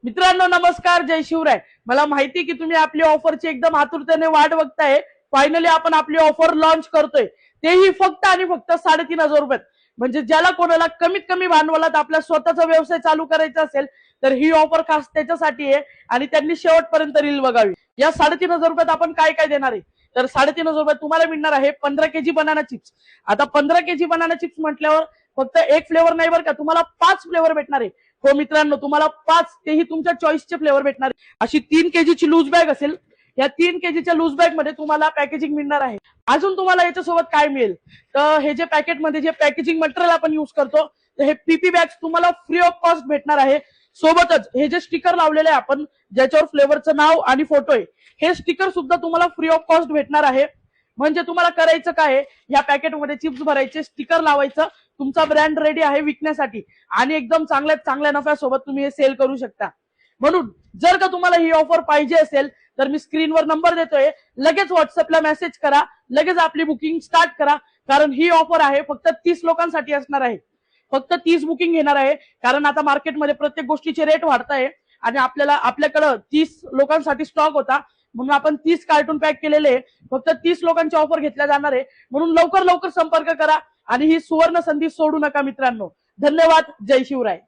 मित्रांनो नमस्कार, जय शिवराय। मला माहिती की तुम्ही आपली ऑफरची एकदम आतुरतेने वाट बघताय। फायनली आपण आपली ऑफर लॉन्च करतोय, तेही फक्त आणि फक्त 3,500 रुपयात। म्हणजे ज्याला कोणाला कमीत कमी भांडवलात आपला स्वतःचा व्यवसाय चालू करायचा असेल तर ही ऑफर खास त्याच्यासाठी आहे आणि त्यांनी शेवटपर्यंत रील बघावी। या 3,500 रुपयात आपण काय काय देणार आहे तर 3,500 रुपयात तुम्हाला मिळणार आहे 15 केजी बनाना चिप्स। आता 15 केजी बनाना चिप्स म्हटल्यावर फक्त एक फ्लेवर नाही बरं का, तुम्हाला 5 फ्लेवर भेटणार आहे। हो मित्रांनो, तुम्हाला 5 तेही तुमच्या चॉईसचे फ्लेवर भेटणार आहे। अशी 3 केजीची लूज बॅग असेल, या 3 केजीच्या लूज बॅग मध्ये तुम्हाला पॅकेजिंग मिळणार आहे। अजून तुम्हाला याच्यासोबत काय मिळेल तर हे जे पॅकेटमध्ये जे पॅकेजिंग मटेरियल आपण यूज करतो तर हे पीपी बॅग्स तुम्हाला फ्री ऑफ कॉस्ट भेटणार आहे। सोबतच हे जे स्टिकर लावलेले आहे आपण, ज्याच्यावर फ्लेवरचं नाव आणि फोटो आहे, हे स्टिकर सुद्धा तुम्हाला फ्री ऑफ कॉस्ट भेटणार आहे। म्हणजे तुम्हाला करायचं काय आहे, या पॅकेटमध्ये चिप्स भरायचे, स्टिकर लावायचं, तुमचा ब्रँड रेडी आहे विकण्यासाठी आणि एकदम चांगल्या नफ्यासोबत तुम्ही हे सेल करू शकता। म्हणून जर का तुम्हाला ही ऑफर पाहिजे असेल तर मी स्क्रीनवर नंबर देतोय, लगेच व्हॉट्सअपला मेसेज करा, लगेच आपली बुकिंग स्टार्ट करा। कारण ही ऑफर आहे फक्त 30 लोकांसाठी असणार आहे। फक्त 30 बुकिंग घेणार आहे, कारण आता मार्केटमध्ये प्रत्येक गोष्टीचे रेट वाढताय आणि आपल्याकडे 30 लोकांसाठी स्टॉक होता, म्हणून आपण 30 कार्टून पॅक केलेले, फक्त 30 लोकांची ऑफर घेतल्या जाणार आहे। म्हणून लवकर संपर्क करा आणि ही सुवर्ण संधी सोडू नका मित्रांनो। धन्यवाद, जय शिवराय।